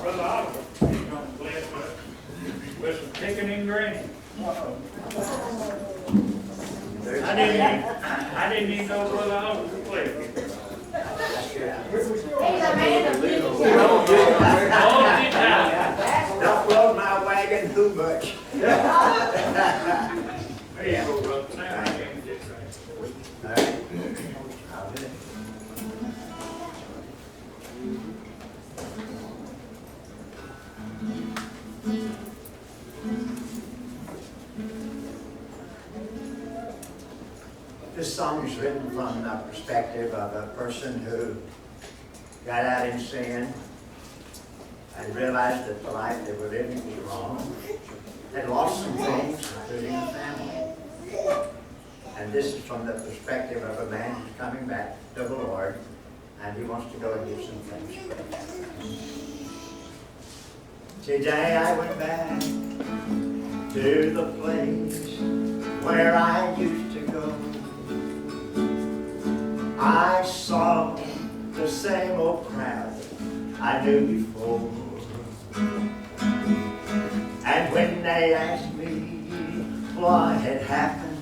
Brother Oliver. He's going to bless us with some chicken and gravy. I didn't even know Brother Oliver could play. Don't blow my wagon too much. There you go, brother. Now I can get right. All right. I'll do it. This song is written from the perspective of a person who got out in sin and realized that the life they were living was wrong, had lost some things, including a family. And this is from the perspective of a man who's coming back to the Lord, and he wants to go and give some things. Today I went back to the place where I used to go. I saw the same old crowd I knew before. And when they asked me what had happened,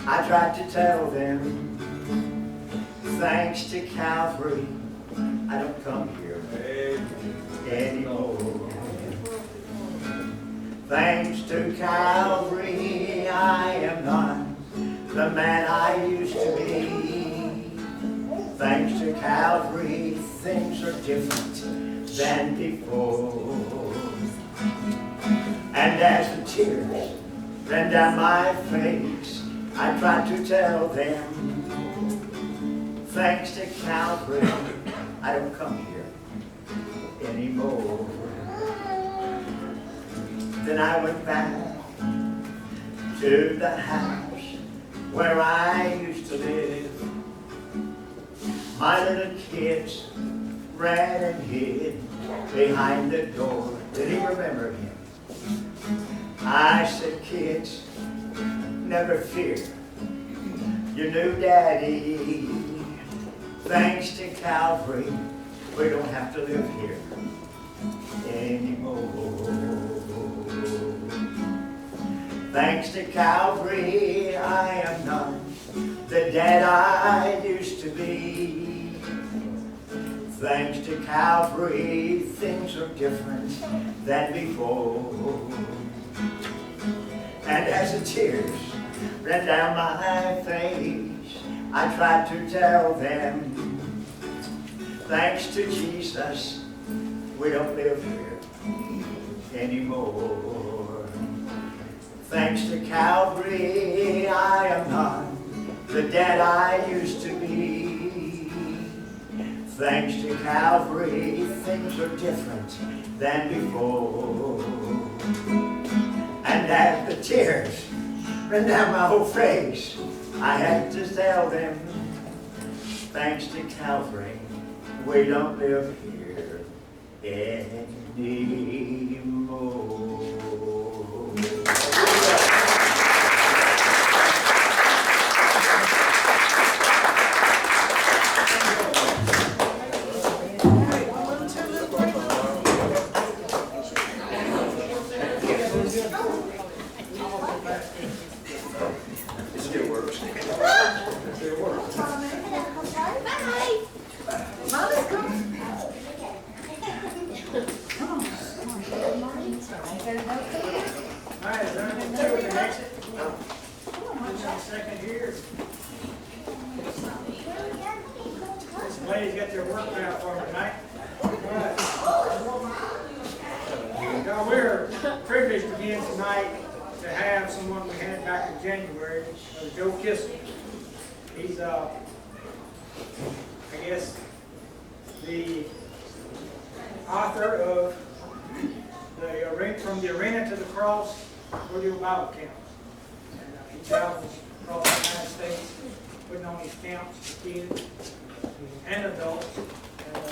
I tried to tell them, thanks to Calvary, I don't come here anymore. Thanks to Calvary, I am not the man I used to be. Thanks to Calvary, things are different than before. And as the tears ran down my face, I tried to tell them, thanks to Calvary, I don't come here anymore. Then I went back to the house where I used to live. My little kids ran and hid behind the door. Did he remember him? I said, kids, never fear your new daddy. Thanks to Calvary, we don't have to live here anymore. Thanks to Calvary, I am not the dad I used to be. Thanks to Calvary, things are different than before. And as the tears ran down my face, I tried to tell them, thanks to Jesus, we don't live here anymore. Thanks to Calvary, I am not the dad I used to be. Thanks to Calvary, things are different than before. And as the tears ran down my whole face, I had to tell them, thanks to Calvary, we don't live here anymore. Kissel. He's, I guess, the author of From the Arena to the Cross, Rodeo Bible Camp. And he travels across the United States, putting on these camps for kids and adults. And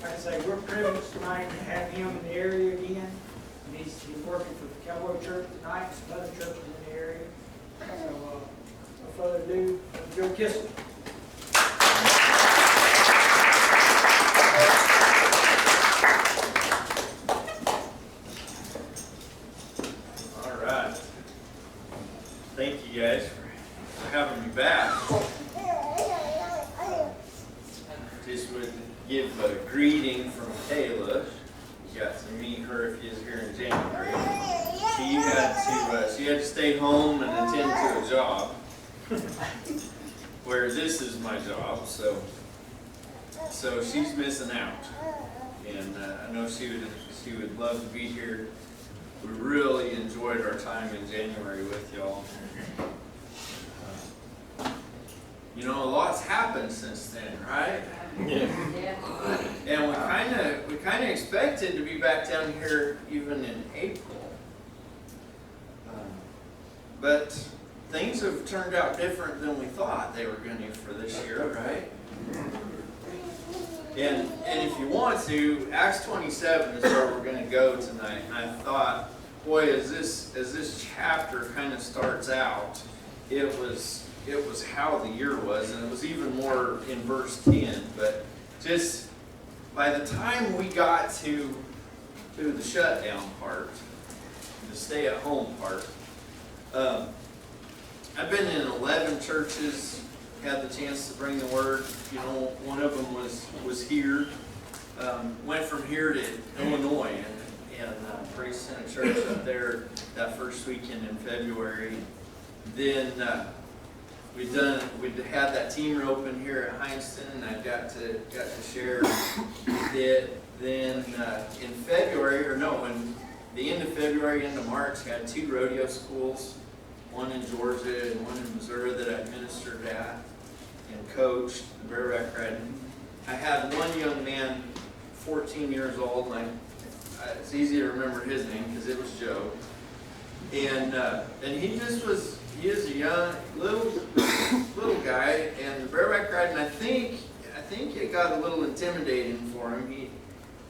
like I say, we're privileged tonight to have him in the area again. And he's working for the Cowboy Church tonight, and some other churches in the area. So, without further ado, Joe Kissel. a greeting from Kayla. You got to meet her if you was here in January. She had to stay home and attend to a job, where this is my job. So she's missing out, and I know she would love to be here. We really enjoyed our time in January with y'all. You know, a lot's happened since then, right? Yeah. And we kind of expected to be back down here even in April. But things have turned out different than we thought they were going to for this year, right? And if you want to, Acts 27 is where we're going to go tonight. And I thought, boy, as this chapter kind of starts out, it was how the year was, and it was even more in verse 10. But just by the time we got to the shutdown part, the stay-at-home part, I've been in 11 churches, had the chance to bring the word. You know, one of them was here. Went from here to Illinois and preached in a church up there that first weekend in February. Then we'd had that team open here at Heinston, and I got to share it. Then in February, in the end of February, into March, had 2 rodeo schools, one in Georgia and one in Missouri that I ministered at and coached, bareback riding. I had one young man, 14 years old, and it's easy to remember his name because it was Joe. And he is a young, little guy, and the bareback riding, I think it got a little intimidating for him.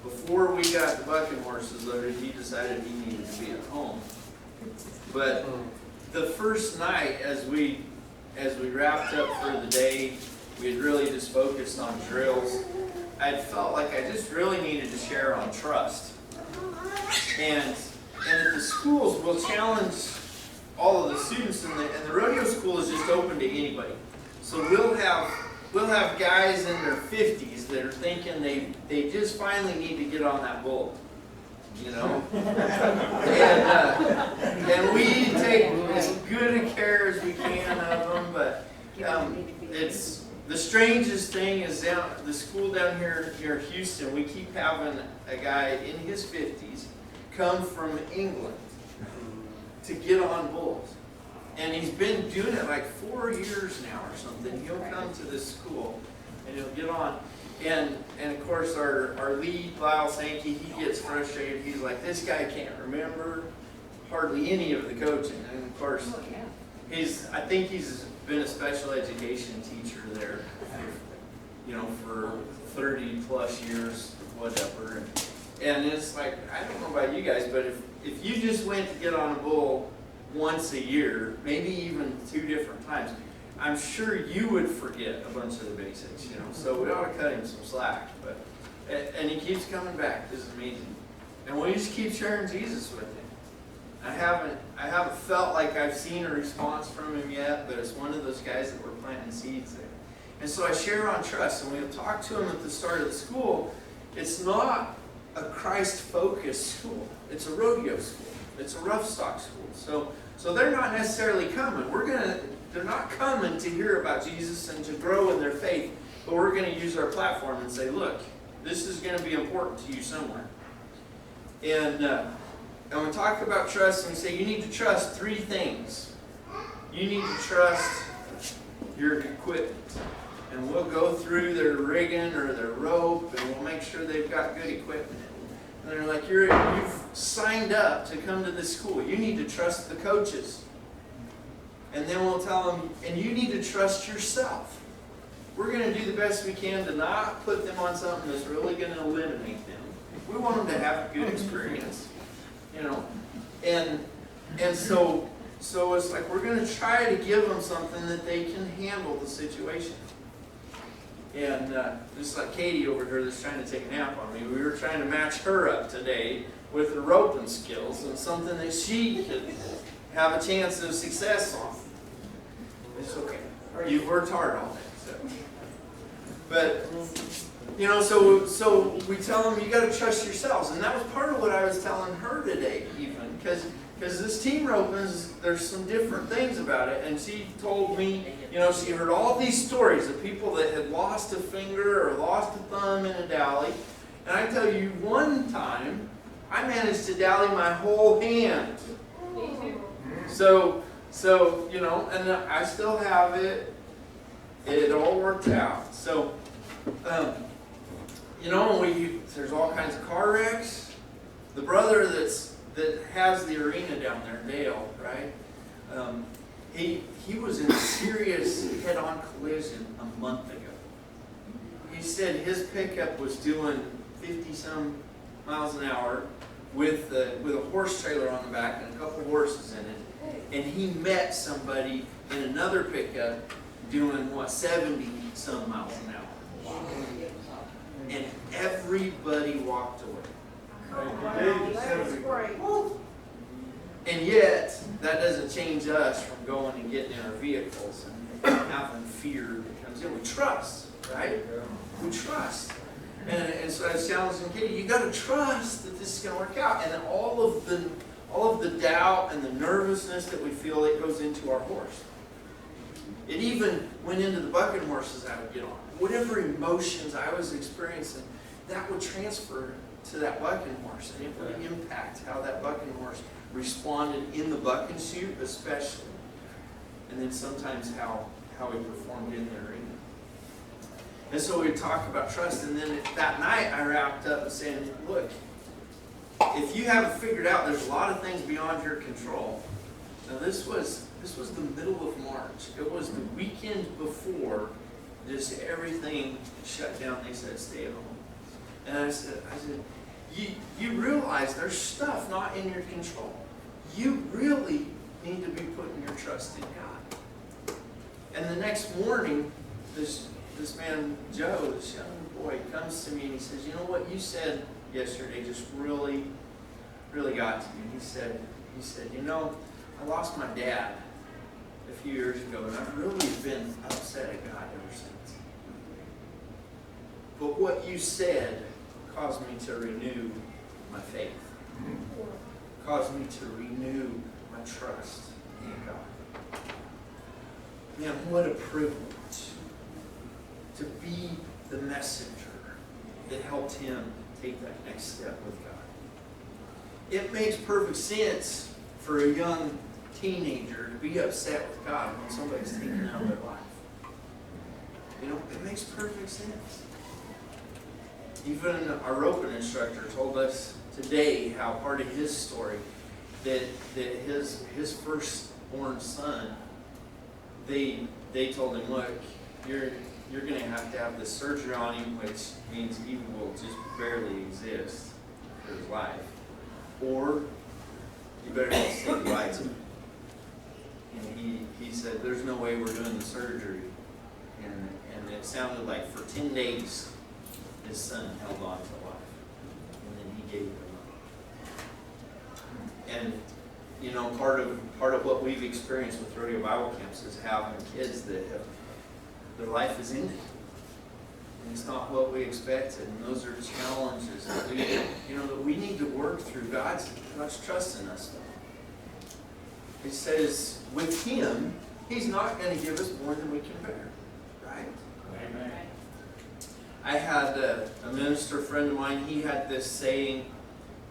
Before we got the bucking horses loaded, he decided he needed to be at home. But the first night, as we wrapped up for the day, we had really just focused on drills. I felt like I just really needed to share on trust. And at the schools, we'll challenge all of the students, and the rodeo school is just open to anybody. So we'll have guys in their 50s that are thinking they just finally need to get on that bull, you know. And we take as good a care as we can of them, but it's the strangest thing is the school down here near Houston. We keep having a guy in his 50s come from England to get on bulls. And he's been doing it like 4 years now or something. He'll come to this school and he'll get on. And of course our lead, Lyle Sankey, he gets frustrated. He's like, this guy can't remember hardly any of the coaching. And of course, I think he's been a special education teacher there, you know, for 30 plus years, whatever. And it's like, I don't know about you guys, but if you just went to get on a bull once a year, maybe even 2 different times, I'm sure you would forget a bunch of the basics, you know. So we ought to cut him some slack. But and he keeps coming back. This is amazing. And we just keep sharing Jesus with him. I haven't felt like I've seen a response from him yet, but it's one of those guys that we're planting seeds there. And so I share on trust, and we'll talk to him at the start of the school. It's not a Christ-focused school. It's a rodeo school. It's a rough stock school. So they're not necessarily coming. They're not coming to hear about Jesus and to grow in their faith, but we're going to use our platform and say, look, this is going to be important to you somewhere. And we talk about trust, and we say you need to trust 3 things. You need to trust your equipment. And we'll go through their rigging or their rope, and we'll make sure they've got good equipment. And they're like, you've signed up to come to this school. You need to trust the coaches. And then we'll tell them, and you need to trust yourself. We're going to do the best we can to not put them on something that's really going to eliminate them. We want them to have a good experience, you know. And so it's like we're going to try to give them something that they can handle the situation. And just like Katie over here that's trying to take a nap on me, we were trying to match her up today with her roping skills and something that she could have a chance of success on. It's okay. You've worked hard on it. So. But You know, so we tell them you got to trust yourselves, and that was part of what I was telling her today, even because this team roping, there's some different things about it, and she told me, you know, she heard all these stories of people that had lost a finger or lost a thumb in a dally, and I tell you, one time I managed to dally my whole hand. So you know, and I still have it. It all worked out. So. You know, there's all kinds of car wrecks. The brother that has the arena down there, Dale, right? He was in a serious head-on collision a month ago. He said his pickup was doing 50-some miles an hour with a horse trailer on the back and a couple horses in it, and he met somebody in another pickup doing 70-some miles an hour. And everybody walked away. And yet, that doesn't change us from going and getting in our vehicles and having fear that comes in. We trust, right? We trust. And so I was challenging Katie, you got to trust that this is going to work out. And all of the doubt and the nervousness that we feel, it goes into our horse. It even went into the bucking horses I would get on. Whatever emotions I was experiencing, that would transfer to that bucking horse, and it would impact how that bucking horse responded in the bucking chute, especially, and then sometimes how he performed in the arena. And so we talk about trust, and then that night I wrapped up saying, look, if you haven't figured out there's a lot of things beyond your control. Now this was the middle of March. It was the weekend before just everything shut down. They said, stay at home. And I said, you realize there's stuff not in your control. You really need to be putting your trust in God. And the next morning, this man, Joe, this young boy, comes to me and he says, you know what you said yesterday just really, really got to me. He said, you know, I lost my dad a few years ago, and I've really been upset at God ever since. But what you said caused me to renew my faith. Caused me to renew my trust in God. Man, what a privilege to be the messenger that helped him take that next step with God. It makes perfect sense for a young teenager to be upset with God when somebody's taking out their life. You know, it makes perfect sense. Even our roping instructor told us today how part of his story that his firstborn son, they told him, look, you're going to have this surgery on him, which means he will just barely exist for his life, or you better just say goodbye to him. And he said, there's no way we're doing the surgery. And it sounded like for 10 days, his son held on to life. And then he gave him up. And, you know, part of what we've experienced with rodeo Bible camps is having kids that their life is ended. And it's not what we expected. And those are challenges that we need to work through. God's trust in us. It says, with Him, He's not going to give us more than we can bear. Right? Amen. I had a minister friend of mine, he had this saying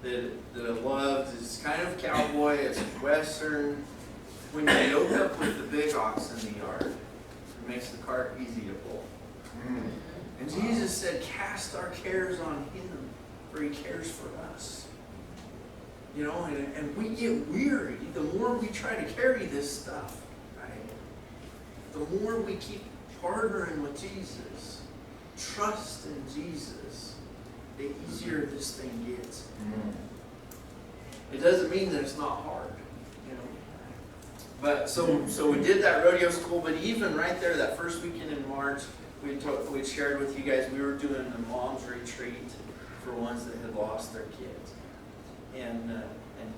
that I loved. It's kind of cowboy, it's Western. When you yoke up with the big ox in the yard, it makes the cart easy to pull. And Jesus said, cast our cares on Him, for He cares for us. You know, and we get weary the more we try to carry this stuff, right? The more we keep partnering with Jesus, trust in Jesus, the easier this thing gets. It doesn't mean that it's not hard, you know. But so we did that rodeo school, but even right there, that first weekend in March, we shared with you guys, we were doing a mom's retreat for ones that had lost their kids. And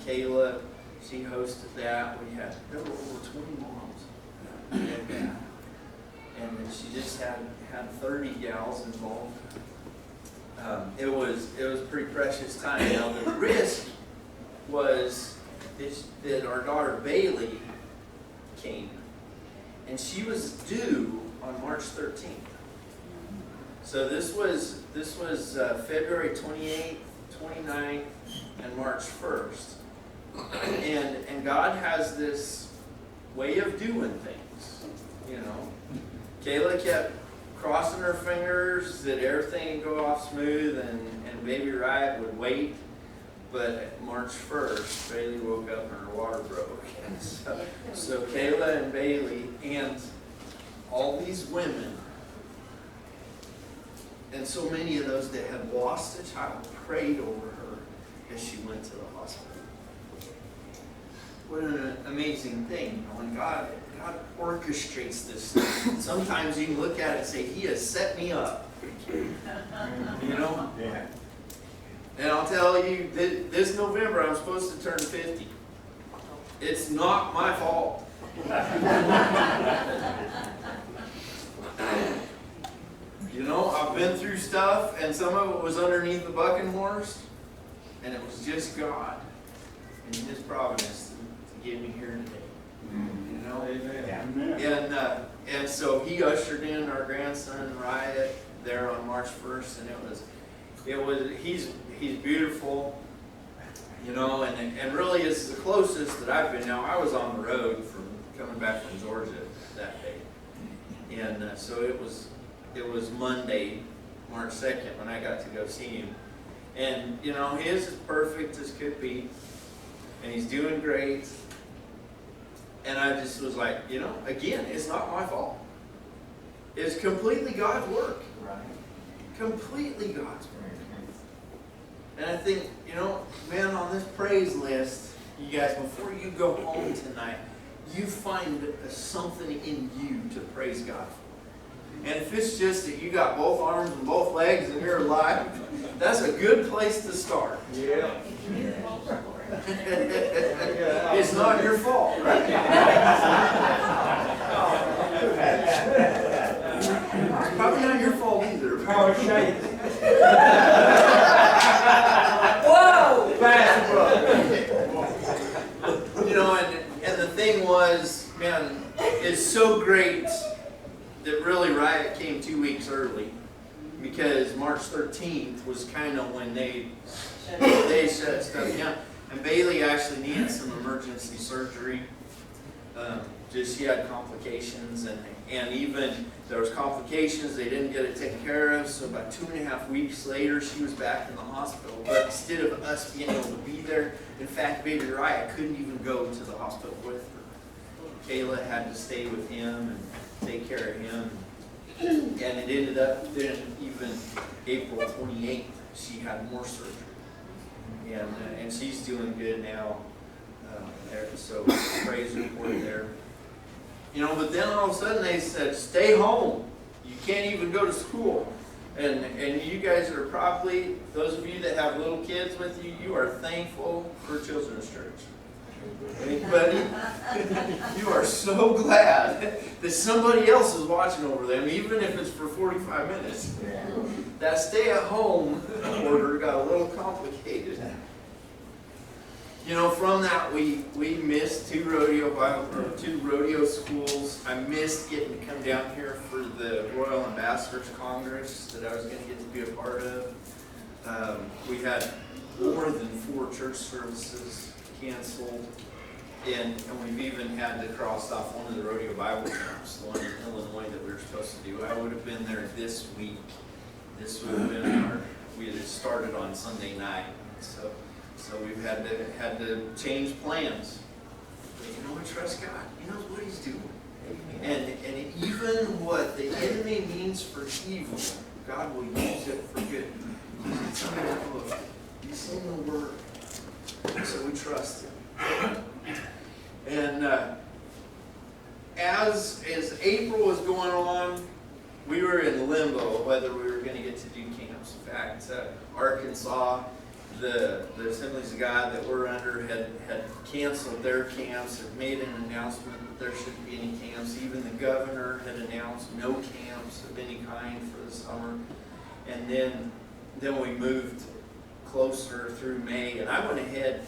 Kayla, she hosted that. There were over 20 moms. And she just had 30 gals involved. it was a pretty precious time. Now the risk was that our daughter Bailey came, and she was due on March 13th. So this was February 28th, 29th, and March 1st. And God has this way of doing things, you know. Kayla kept crossing her fingers that everything would go off smooth and baby Riot would wait. But March 1st, Bailey woke up and her water broke. And so Kayla and Bailey and all these women, and so many of those that had lost a child, prayed over her as she went to the hospital. What an amazing thing, when God orchestrates this thing. Sometimes you can look at it and say, He has set me up. You know? Yeah. And I'll tell you, this November I'm supposed to turn 50. It's not my fault. You know, I've been through stuff, and some of it was underneath the bucking horse, and it was just God and His providence to get me here today. You know? Amen. And so He ushered in our grandson Riot there on March 1st, and he's beautiful, you know, and really it's the closest that I've been. Now I was on the road from coming back from Georgia that day, and so it was Monday, March 2nd, when I got to go see him, and you know, he is as perfect as could be, and he's doing great, and I just was like, you know, again, it's not my fault. It's completely God's work. Right. Completely God's work. And I think, you know, man, on this praise list, you guys, before you go home tonight, you find something in you to praise God for. And if it's just that you got both arms and both legs and you're alive, that's a good place to start. Yeah. It's not your fault, right? It's probably not your fault either. Oh, shame. Whoa! You know, and the thing was, man, it's so great that really Riot came 2 weeks early, because March 13th was kind of when they shut stuff down. And Bailey actually needed some emergency surgery. Just she had complications, and even there was complications, they didn't get it taken care of, so about 2.5 weeks later she was back in the hospital. But instead of us being able to be there, in fact, baby Riot couldn't even go to the hospital with her. Kayla had to stay with him and take care of him. And it ended up then, even April 28th, she had more surgery. And she's doing good now. There, so praise report there. You know, but then all of a sudden they said, stay home. You can't even go to school. And you guys are probably, those of you that have little kids with you, you are thankful for Children's Church. Anybody? You are so glad that somebody else is watching over them, even if it's for 45 minutes. That stay-at-home order got a little complicated. You know, from that we missed two rodeo schools. I missed getting to come down here for the Royal Ambassadors Congress that I was going to get to be a part of. We had more than 4 church services canceled, and we've even had to cross off one of the rodeo Bible camps, the one in Illinois that we were supposed to do. I would have been there this week. This would have been we had started on Sunday night, so we've had to change plans. But you know, we trust God. He knows what He's doing. And even what the enemy means for evil, God will use it for good. It's in the book. It's in the Word. So we trust Him. And as April was going on, we were in limbo whether we were going to get to do camps. In fact, Arkansas, the Assemblies of God that we're under had canceled their camps, had made an announcement that there shouldn't be any camps. Even the governor had announced no camps of any kind for the summer. And then then we moved closer through May, and I went ahead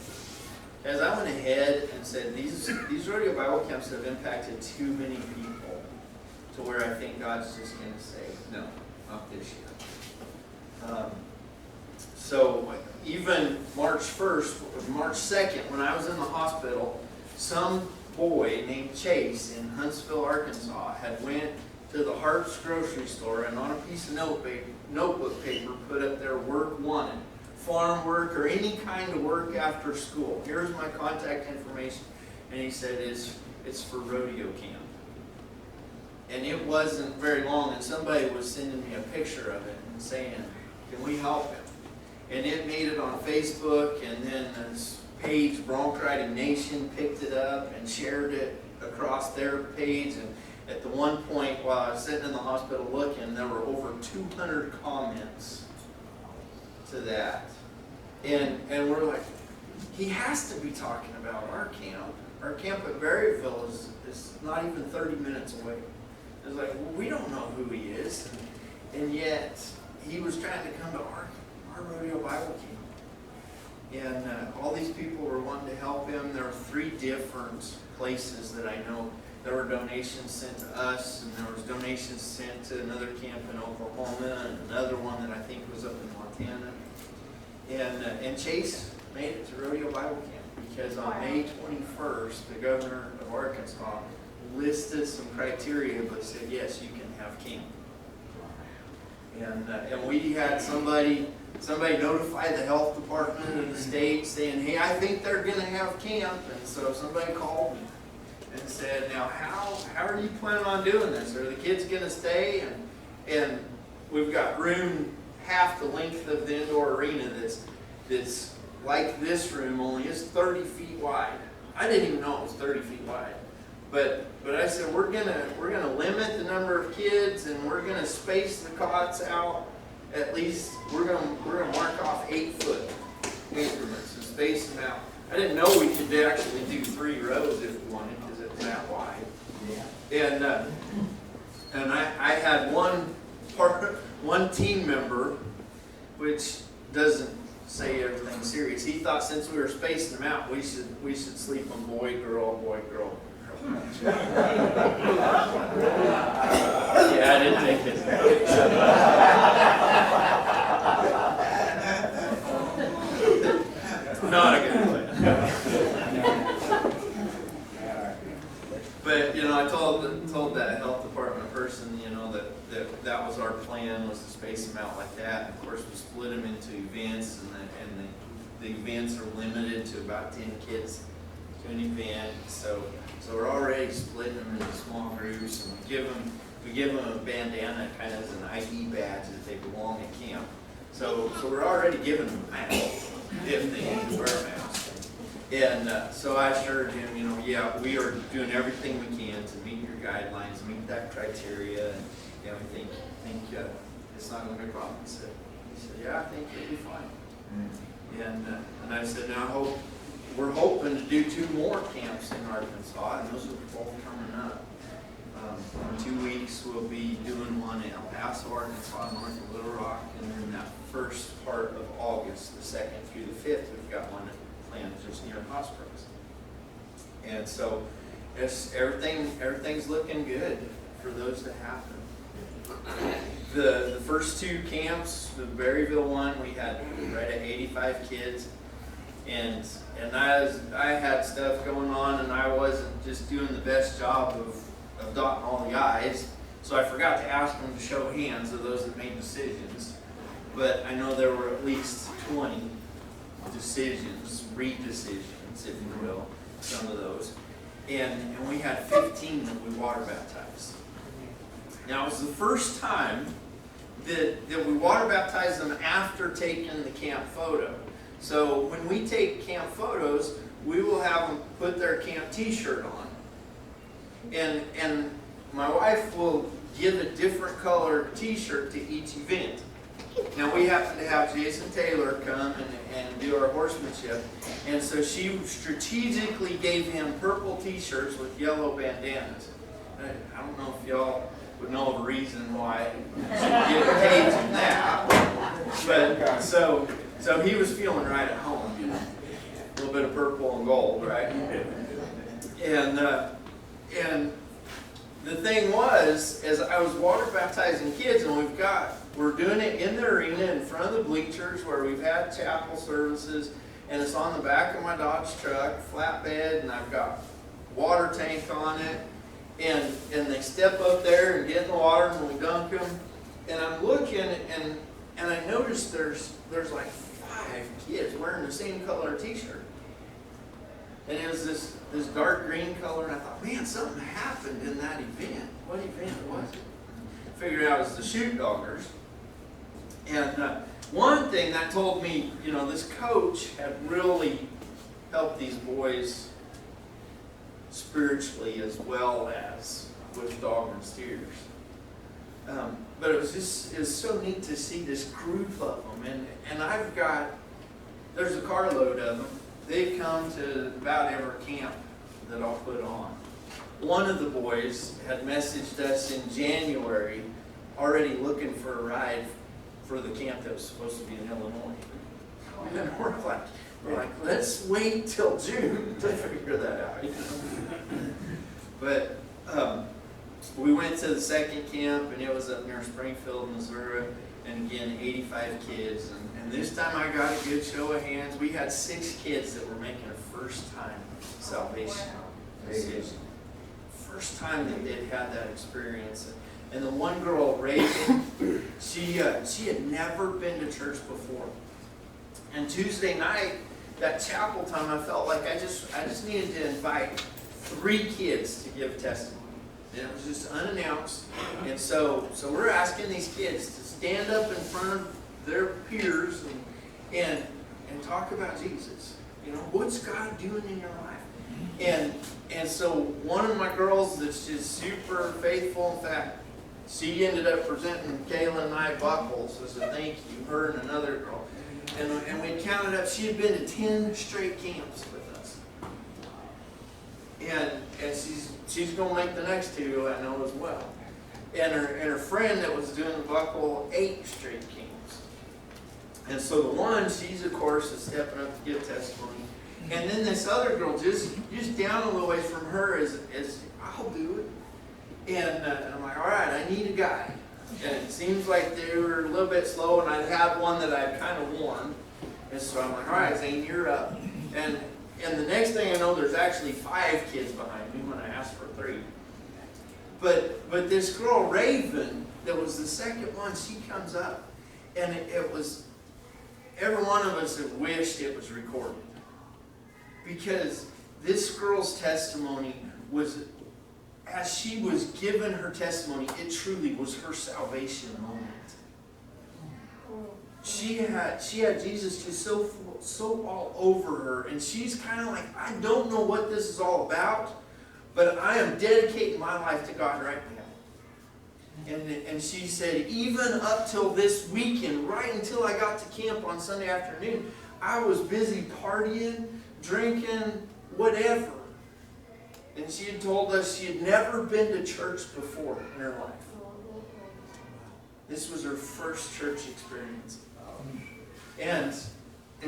and said, these rodeo Bible camps have impacted too many people to where I think God's just going to say, no, not this year. So even March 1st, March 2nd, when I was in the hospital, some boy named Chase in Huntsville, Arkansas, had went to the Hart's grocery store and on a piece of notebook paper put up their work wanted, farm work or any kind of work after school. Here's my contact information. And he said, it's for rodeo camp. And it wasn't very long, and somebody was sending me a picture of it and saying, can we help him? And it made it on Facebook, and then this page, Bronc Riding Nation, picked it up and shared it across their page. And at the one point, while I was sitting in the hospital looking, there were over 200 comments to that. And we're like, he has to be talking about our camp. Our camp at Berryville is not even 30 minutes away. It's like, well, we don't know who he is. And yet, he was trying to come to our rodeo Bible camp. And all these people were wanting to help him. There were 3 different places that I know. There were donations sent to us, and there was donations sent to another camp in Oklahoma, and another one that I think was up in Montana. And Chase made it to Rodeo Bible Camp because on May 21st, the governor of Arkansas listed some criteria, but said, yes, you can have camp. And we had somebody notify the health department of the state saying, hey, I think they're going to have camp. And so somebody called me and said, now how are you planning on doing this? Are the kids going to stay? And we've got room half the length of the indoor arena that's like this room, only it's 30 feet wide. I didn't even know it was 30 feet wide. But I said, we're gonna limit the number of kids, and we're gonna space the cots out. At least we're gonna mark off 8-foot increments and space them out. I didn't know we could actually do 3 rows if we wanted, because it's that wide. Yeah. And I had one team member, which doesn't say everything serious. He thought since we were spacing them out, we should sleep on boy, girl, boy, girl. Yeah, I didn't think it. Not a good plan. But I told that health department person, that was our plan, was to space them out like that. And of course, we split them into events, and the events are limited to about 10 kids to an event. So we're already splitting them into small groups, and we give them a bandana kind of as an ID badge that they belong at camp. So we're already giving them a mask if they need to wear a mask. And so I assured him, yeah, we are doing everything we can to meet your guidelines, meet that criteria, and we think it's not going to be a problem. He said, yeah, I think it'll be fine. And I said, now we're hoping to do 2 more camps in Arkansas, and those are both coming up. In 2 weeks, we'll be doing one in El Paso, Arkansas, north of Little Rock, and then that first part of August, the 2nd through the 5th, we've got one planned just near Hot Springs. And so everything's looking good for those to happen. The first 2 camps, the Berryville one, we had right at 85 kids, and I had stuff going on, and I wasn't just doing the best job of dotting all the I's, so I forgot to ask them to show hands of those that made decisions. But I know there were at least 20 decisions, re-decisions, if you will, some of those. And we had 15 that we water baptized. Now, it was the first time that we water baptized them after taking the camp photo. So when we take camp photos, we will have them put their camp t-shirt on. And my wife will give a different color t-shirt to each event. Now, we happen to have Jason Taylor come and do our horsemanship, and so she strategically gave him purple t-shirts with yellow bandanas. I don't know if y'all would know of a reason why she would give Cajun that, But so he was feeling right at home, you know, a little bit of purple and gold, right? And the thing was, as I was water baptizing kids, and we're doing it in the arena in front of the bleachers where we've had chapel services, and it's on the back of my Dodge truck, flatbed, and I've got water tank on it, and they step up there and get in the water, and we dunk them, and I'm looking, and I noticed there's like 5 kids wearing the same color t-shirt. And it was this dark green color, and I thought, man, something happened in that event. What event was it? Figured out it was the Shoot Doggers. And one thing that told me, you know, this coach had really helped these boys spiritually as well as with dog and steers. But it was so neat to see this group of them. And there's a carload of them. They've come to about every camp that I'll put on. One of the boys had messaged us in January, already looking for a ride for the camp that was supposed to be in Illinois. And we're like, let's wait till June to figure that out. But we went to the second camp, and it was up near Springfield, Missouri. And again, 85 kids. And this time I got a good show of hands. We had 6 kids that were making a first-time salvation decision. First time that they'd had that experience. And the one girl, Raven, she had never been to church before. And Tuesday night, that chapel time, I felt like I just needed to invite 3 kids to give testimony. And it was just unannounced. And so we're asking these kids to stand up in front of their peers and talk about Jesus. You know, what's God doing in your life? And so one of my girls that's just super faithful, in fact, she ended up presenting Kayla and I buckles as a thank you, her and another girl. And we counted up, she had been to 10 straight camps with us. And she's going to make the next 2, I know, as well. And her friend that was doing the buckle, 8 straight camps. And so the one, she's of course is stepping up to give testimony. And then this other girl, just down a little ways from her, is I'll do it. And I'm like, all right, I need a guy. And it seems like they were a little bit slow, and I had one that I'd kind of warned. And so I'm like, all right, Zane, you're up. And the next thing I know, there's actually 5 kids behind me when I asked for 3. But this girl, Raven, that was the second one, she comes up, and it was, every one of us that wished it was recorded. Because this girl's testimony was, as she was given her testimony, it truly was her salvation moment. She had Jesus just so all over her, and she's kind of like, I don't know what this is all about, but I am dedicating my life to God right now. And she said, even up till this weekend, right until I got to camp on Sunday afternoon, I was busy partying, drinking, whatever. And she had told us she had never been to church before in her life. This was her first church experience. And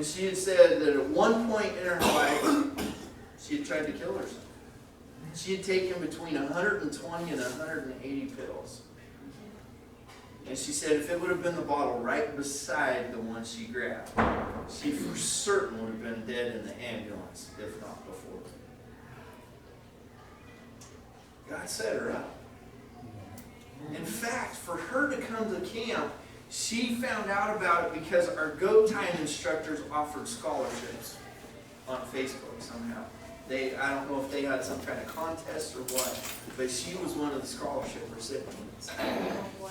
she had said that at one point in her life, she had tried to kill herself. She had taken between 120 and 180 pills. And she said if it would have been the bottle right beside the one she grabbed, she for certain would have been dead in the ambulance, if not before. God set her up. In fact, for her to come to camp, she found out about it because our Go Time instructors offered scholarships on Facebook somehow. I don't know if they had some kind of contest or what, but she was one of the scholarship recipients. Wow.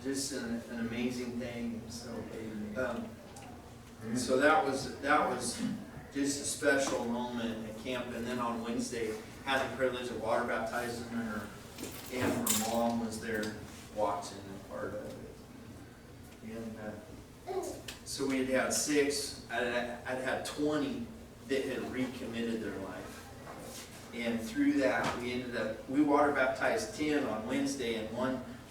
Just an amazing thing. So that was just a special moment at camp. And then on Wednesday, had the privilege of water baptizing her, and her mom was there watching and part of it. And so we had 6. I'd had 20 that had recommitted their life. And through that, we water baptized 10 on Wednesday, and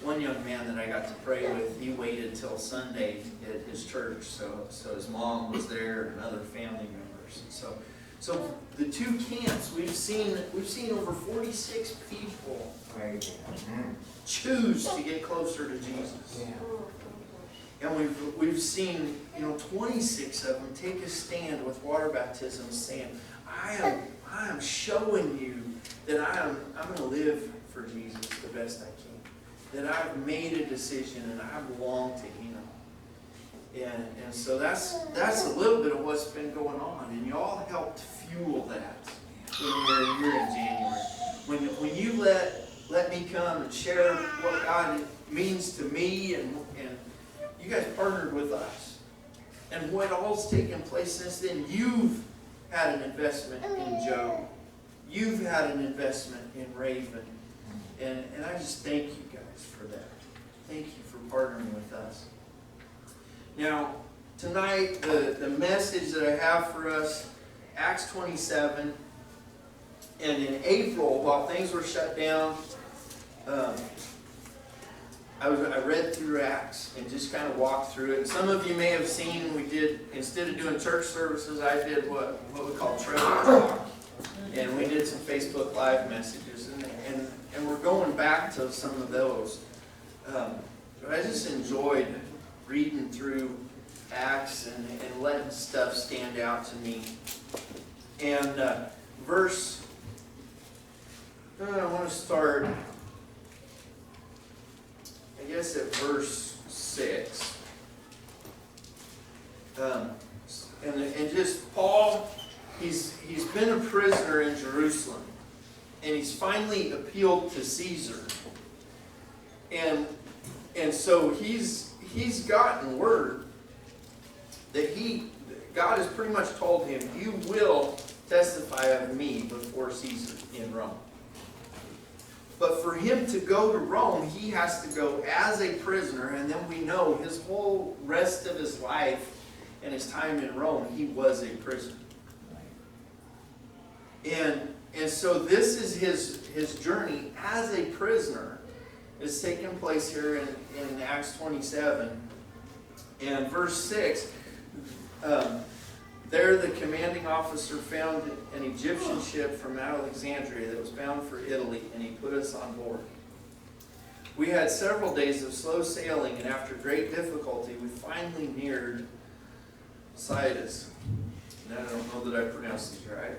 one young man that I got to pray with, he waited till Sunday at his church, so his mom was there and other family members. And so the two camps, we've seen over 46 people choose to get closer to Jesus. And we've seen 26 of them take a stand with water baptism, saying, I am showing you that I'm going to live for Jesus the best I can. That I've made a decision and I belong to Him. And so that's a little bit of what's been going on. And y'all helped fuel that when we were here in January. When you let me come and share what God means to me, and you guys partnered with us. And what all's taken place since then, you've had an investment in Joe. You've had an investment in Raven. And I just thank you guys for that. Thank you for partnering with us. Now, tonight, the message that I have for us, Acts 27. And in April, while things were shut down, I read through Acts and just kind of walked through it. And some of you may have seen, we did, instead of doing church services, I did what we call trailer talk. And we did some Facebook Live messages. And we're going back to some of those. But I just enjoyed reading through Acts and letting stuff stand out to me. And I want to start, I guess, at verse 6. And just Paul, he's been a prisoner in Jerusalem. And he's finally appealed to Caesar. And so he's gotten word that God has pretty much told him, you will testify of me before Caesar in Rome. But for him to go to Rome, he has to go as a prisoner, and then we know his whole rest of his life and his time in Rome, he was a prisoner. And so this is his journey as a prisoner is taking place here in Acts 27. And verse 6, there the commanding officer found an Egyptian ship from Alexandria that was bound for Italy, and he put us on board. We had several days of slow sailing, and after great difficulty, we finally neared Sidus. And I don't know that I pronounced it right,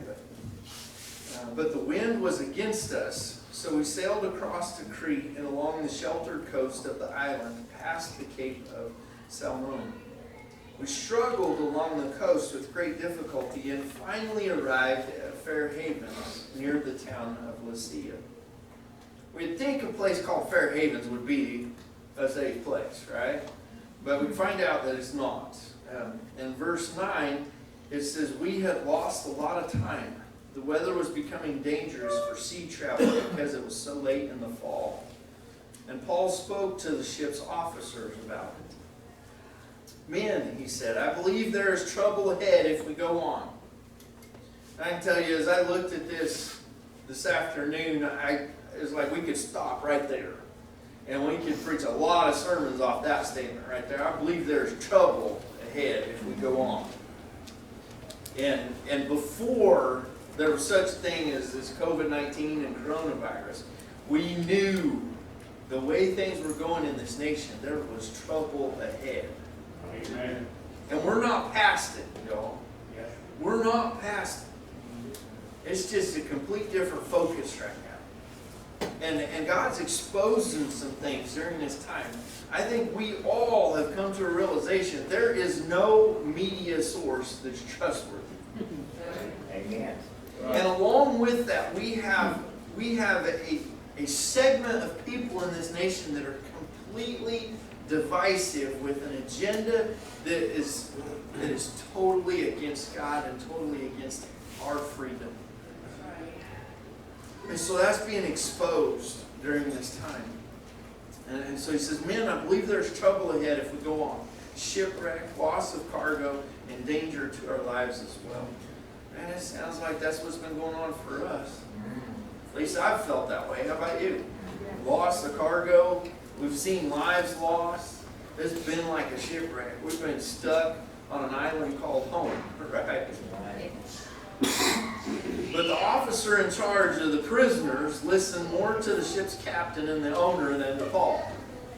but the wind was against us, so we sailed across to Crete and along the sheltered coast of the island past the Cape of Salmon. We struggled along the coast with great difficulty and finally arrived at Fair Havens near the town of Lycia. We'd think a place called Fair Havens would be a safe place, right? But we find out that it's not. In verse 9, it says, we had lost a lot of time. The weather was becoming dangerous for sea travel because it was so late in the fall. And Paul spoke to the ship's officers about it. Men, he said, I believe there is trouble ahead if we go on. I can tell you, as I looked at this afternoon, it was like we could stop right there. And we could preach a lot of sermons off that statement right there. I believe there's trouble ahead if we go on. And before there was such thing as this COVID-19 and coronavirus, we knew the way things were going in this nation, there was trouble ahead. Amen. And we're not past it, y'all. Yes. We're not past it. It's just a complete different focus right now. And God's exposing some things during this time. I think we all have come to a realization there is no media source that's trustworthy. Amen. And along with that, we have a segment of people in this nation that are completely divisive with an agenda that is totally against God and totally against our freedom. And so that's being exposed during this time. And so he says, men, I believe there's trouble ahead if we go on. Shipwreck, loss of cargo, and danger to our lives as well. Man, it sounds like that's what's been going on for us. At least I've felt that way. How about you? Loss of cargo, We've seen lives lost. It's been like a shipwreck. We've been stuck on an island called home, right? But the officer in charge of the prisoners listened more to the ship's captain and the owner than to Paul.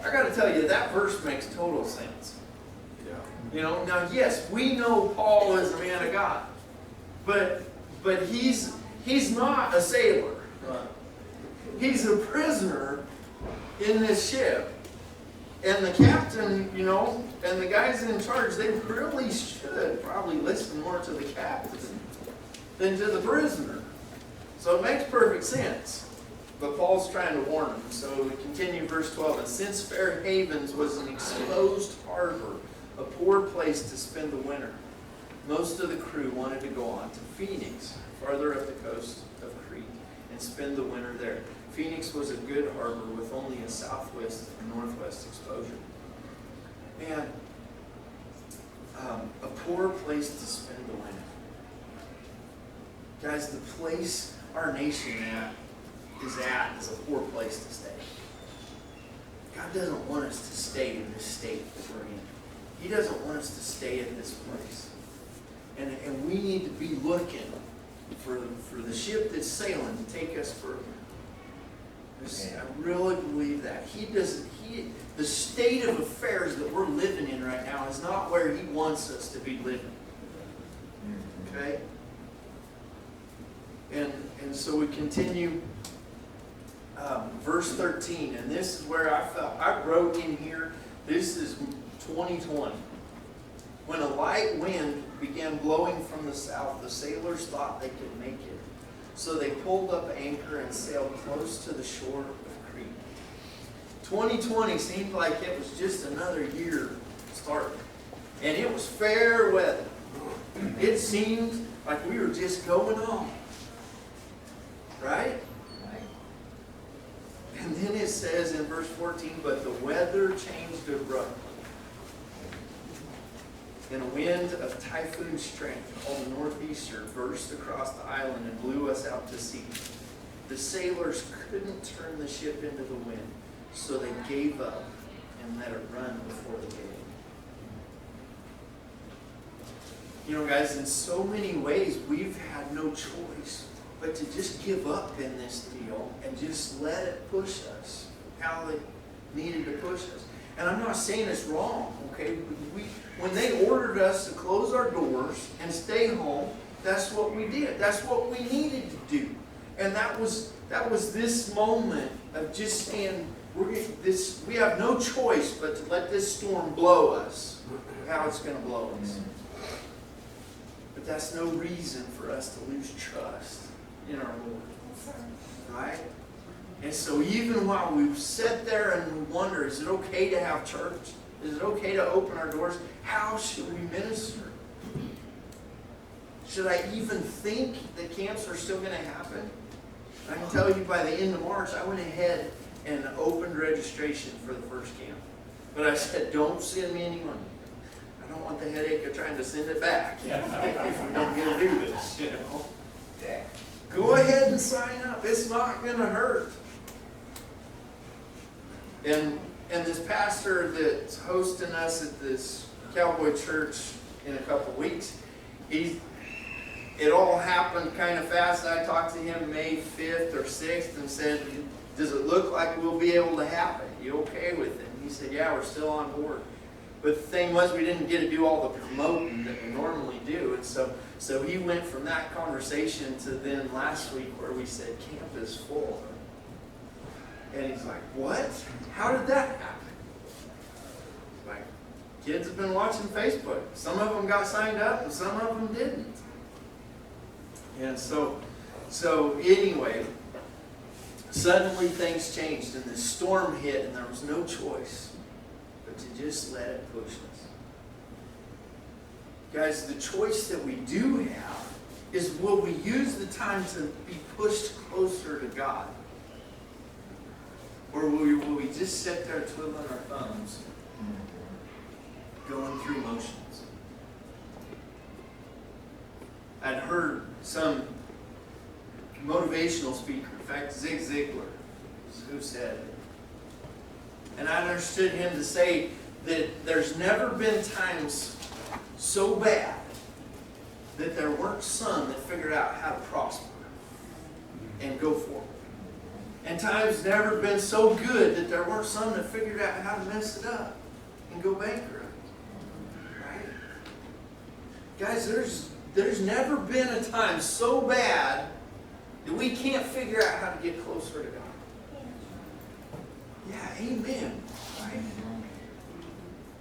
I got to tell you, that verse makes total sense. You know, now yes, we know Paul is a man of God, but he's not a sailor. He's a prisoner in this ship. And the captain, you know, and the guys in charge, they really should probably listen more to the captain than to the prisoner. So it makes perfect sense. But Paul's trying to warn them. So we continue verse 12. And since Fair Havens was an exposed harbor, a poor place to spend the winter, most of the crew wanted to go on to Phoenix, farther up the coast of Crete, and spend the winter there. Phoenix was a good harbor with only a southwest and northwest exposure. And a poor place to spend the winter. Guys, the place our nation is a poor place to stay. God doesn't want us to stay in this state that we're in. He doesn't want us to stay in this place. And we need to be looking for the ship that's sailing to take us further. I really believe that. The state of affairs that we're living in right now is not where He wants us to be living. Okay? And so we continue verse 13, and this is where I wrote in here, this is 2020. When a light wind began blowing from the south, the sailors thought they could make it. So they pulled up anchor and sailed close to the shore of Crete. 2020 seemed like it was just another year starting. And it was fair weather. It seemed like we were just going on. Right? And then it says in verse 14, but the weather changed abruptly. And a wind of typhoon strength called a northeaster burst across the island and blew us out to sea. The sailors couldn't turn the ship into the wind, so they gave up and let it run before the gale. You know, guys, in so many ways, we've had no choice but to just give up in this deal and just let it push us how it needed to push us. And I'm not saying it's wrong, okay? When they ordered us to close our doors and stay home, that's what we did. That's what we needed to do. And that was this moment of just saying, we have no choice but to let this storm blow us, how it's going to blow us. But that's no reason for us to lose trust in our Lord. Right? And so even while we sit there and we wonder, is it okay to have church? Is it okay to open our doors? How should we minister? Should I even think that camps are still going to happen? I can tell you by the end of March, I went ahead and opened registration for the first camp. But I said, don't send me any money. I don't want the headache of trying to send it back if we don't get to do this, you know. Go ahead and sign up. It's not going to hurt. And this pastor that's hosting us at this Cowboy church in a couple weeks, it all happened kind of fast. I talked to him May 5th or 6th and said, does it look like we'll be able to happen? You okay with it? And he said, yeah, we're still on board. But the thing was, we didn't get to do all the promoting that we normally do. And so he went from that conversation to then last week where we said, camp is full. And he's like, what? How did that happen? Like, kids have been watching Facebook. Some of them got signed up and some of them didn't. And so anyway, suddenly things changed and this storm hit and there was no choice but to just let it push us. Guys, the choice that we do have is, will we use the time to be pushed closer to God? Or will we just sit there twiddling our thumbs, going through motions? I'd heard some motivational speaker, in fact, Zig Ziglar, who said, And I understood him to say that there's never been times so bad that there weren't some that figured out how to prosper and go forward. And times never been so good that there weren't some that figured out how to mess it up and go bankrupt. Right? Guys, there's never been a time so bad that we can't figure out how to get closer to God. Yeah, amen. Right?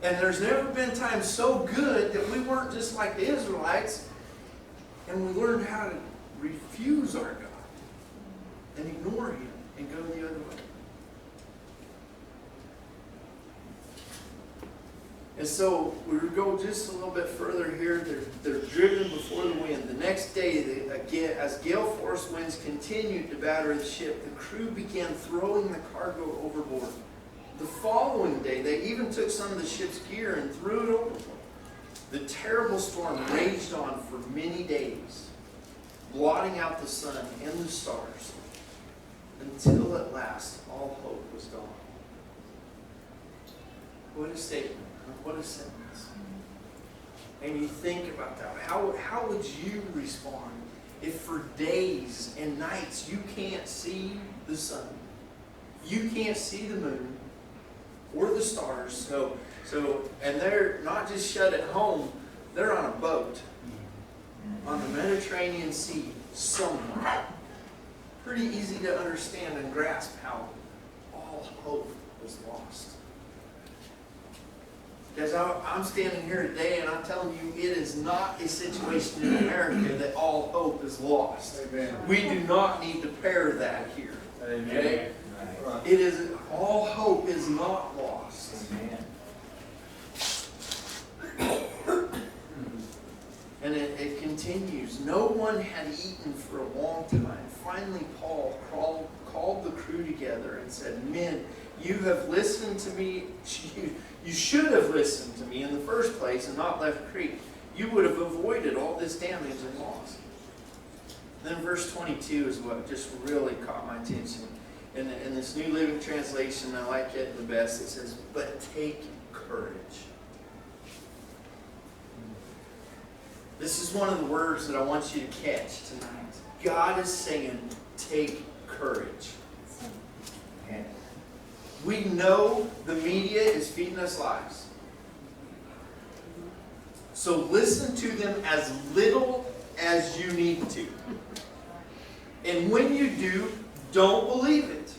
And there's never been times so good that we weren't just like the Israelites and we learned how to refuse our God and ignore Him and go the other way. And so we go just a little bit further here. They're driven before the wind. The next day, as gale force winds continued to batter the ship, the crew began throwing the cargo overboard. The following day, they even took some of the ship's gear and threw it overboard. The terrible storm raged on for many days, blotting out the sun and the stars, until at last all hope was gone. What a statement. What a sentence. And you think about that. How would you respond if for days and nights you can't see the sun? You can't see the moon or the stars. So and they're not just shut at home, they're on a boat on the Mediterranean Sea somewhere. Pretty easy to understand and grasp how all hope was lost. Because I'm standing here today and I'm telling you, it is not a situation in America that all hope is lost. Amen. We do not need to pair that here. Amen. Okay? It is, all hope is not lost. And it continues. No one had eaten for a long time. Finally, Paul called the crew together and said, "Men, you have listened to me. You should have listened to me in the first place and not left Crete. You would have avoided all this damage and loss." Then verse 22 is what just really caught my attention. In this New Living Translation, I like it the best. It says, "But take courage." This is one of the words that I want you to catch tonight. God is saying, take courage. We know the media is feeding us lies. So listen to them as little as you need to. And when you do, don't believe it.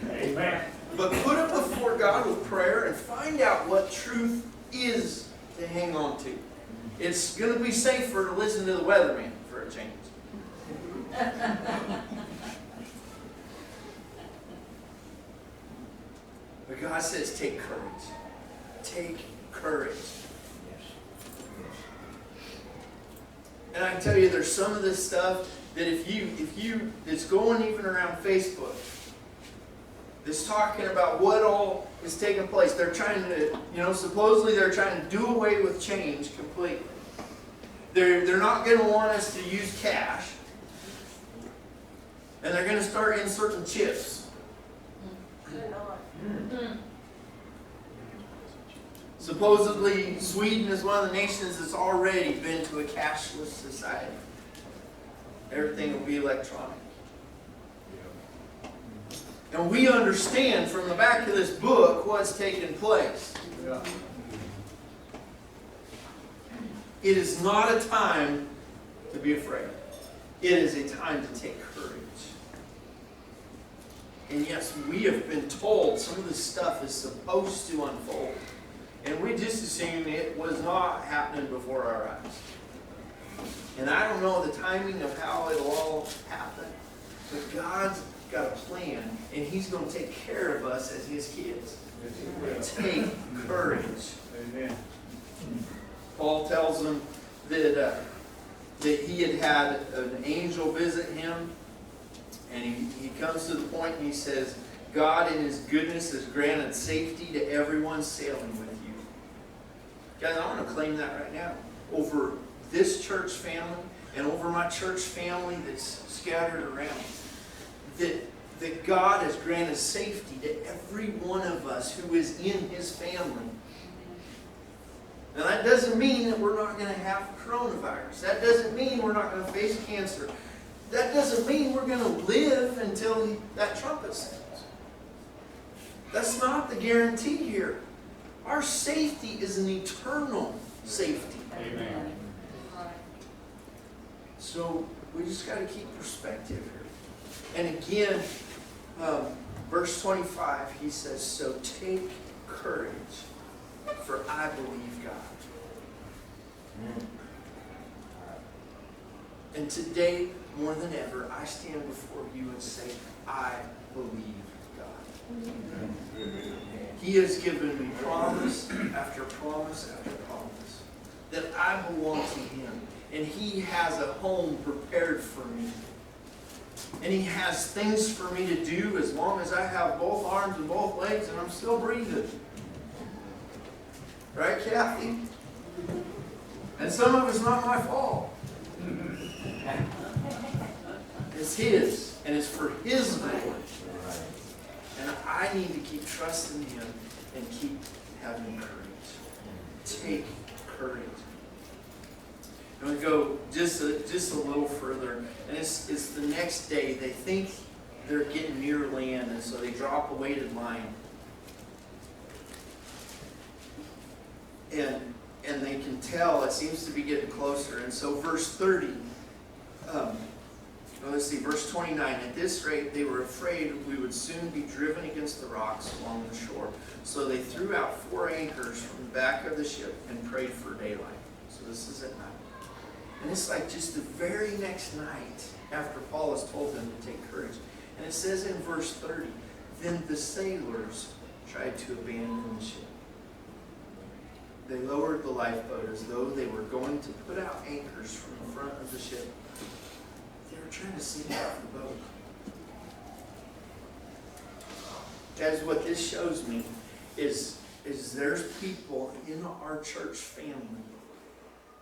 Amen. But put it before God with prayer and find out what truth is to hang on to. It's going to be safer to listen to the weatherman for a change. But God says, take courage. Take courage. And I can tell you, there's some of this stuff that it's going even around Facebook. It's talking about what all is taking place. They're trying to, supposedly they're trying to do away with change completely. They're not going to want us to use cash. And they're going to start inserting chips. Supposedly, Sweden is one of the nations that's already been to a cashless society. Everything will be electronic. And we understand from the back of this book what's taking place. Yeah. It is not a time to be afraid. It is a time to take courage. And yes, we have been told some of this stuff is supposed to unfold. And we just assume it was not happening before our eyes. And I don't know the timing of how it'll all happen. But God's got a plan, and He's going to take care of us as His kids. Take courage. Amen. Paul tells them that he had an angel visit him, and he comes to the point and he says, God in His goodness has granted safety to everyone sailing with you. Guys, I want to claim that right now over this church family and over my church family that's scattered around. That that God has granted safety to every one of us who is in His family. Now that doesn't mean that we're not going to have coronavirus. That doesn't mean we're not going to face cancer. That doesn't mean we're going to live until that trumpet sounds. That's not the guarantee here. Our safety is an eternal safety. Amen. So we just got to keep perspective here. And again, verse 25, he says, so take courage, for I believe God. And today, more than ever, I stand before you and say, I believe God. He has given me promise after promise after promise that I belong to Him. And He has a home prepared for me. And He has things for me to do as long as I have both arms and both legs and I'm still breathing. Right, Kathy? And some of it's not my fault. It's His. And it's for His glory. And I need to keep trusting Him and keep having courage. Take courage. I'm going to go just a little further. And it's the next day. They think they're getting near land, and so they drop a weighted line. And they can tell it seems to be getting closer. And so verse 30, let's see, verse 29. At this rate, they were afraid we would soon be driven against the rocks along the shore. So they threw out 4 anchors from the back of the ship and prayed for daylight. So this is at night. And it's like just the very next night after Paul has told them to take courage. And it says in verse 30, then the sailors tried to abandon the ship. They lowered the lifeboat as though they were going to put out anchors from the front of the ship. They were trying to sink off the boat. Guys, what this shows me is there's people in our church family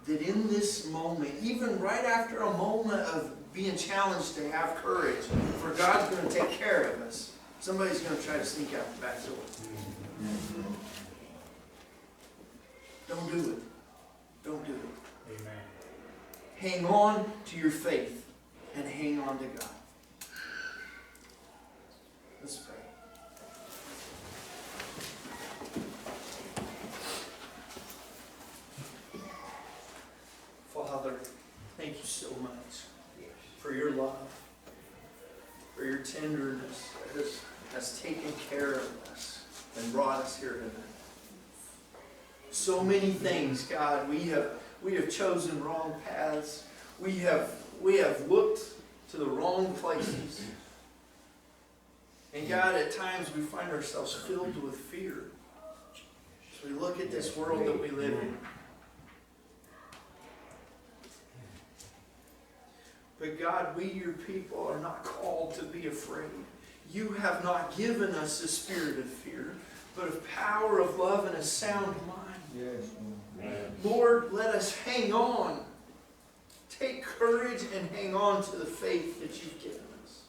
that in this moment, even right after a moment of being challenged to have courage, for God's going to take care of us, somebody's going to try to sneak out the back door. Don't do it. Don't do it. Amen. Hang on to your faith and hang on to God. Let's pray. Father, thank you so much for your love, for your tenderness that has taken care of us and brought us here tonight. So many things, God, we have chosen wrong paths. We have looked to the wrong places. And God, at times we find ourselves filled with fear. So we look at this world that we live in. But God, we, your people, are not called to be afraid. You have not given us a spirit of fear, but of power, of love, and a sound mind. Yes. Lord, let us hang on. Take courage and hang on to the faith that you've given us.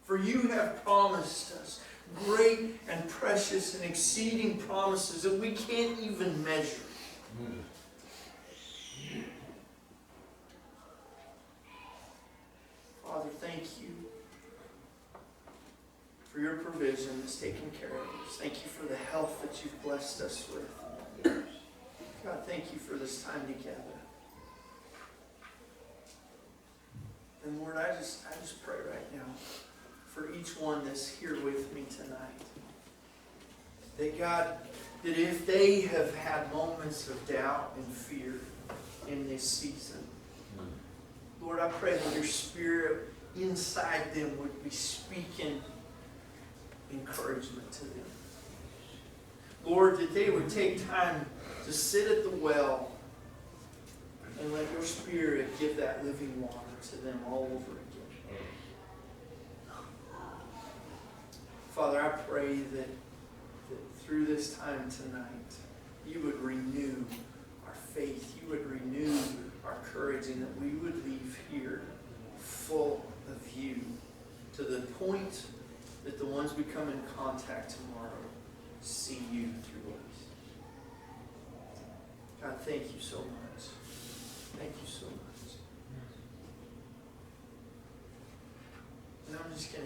For you have promised us great and precious and exceeding promises that we can't even measure. Father, thank you for your provision that's taken care of us. Thank you for the health that you've blessed us with. God, thank you for this time together. And Lord, I just pray right now for each one that's here with me tonight. That God, that if they have had moments of doubt and fear in this season, Lord, I pray that your Spirit inside them would be speaking encouragement to them. Lord, that they would take time to sit at the well and let your Spirit give that living water to them all over again. Father, I pray that through this time tonight, you would renew our faith, you would renew our courage, and that we would leave here full of you to the point ones we come in contact tomorrow see you through us. God, thank you so much. Thank you so much. And I'm just going to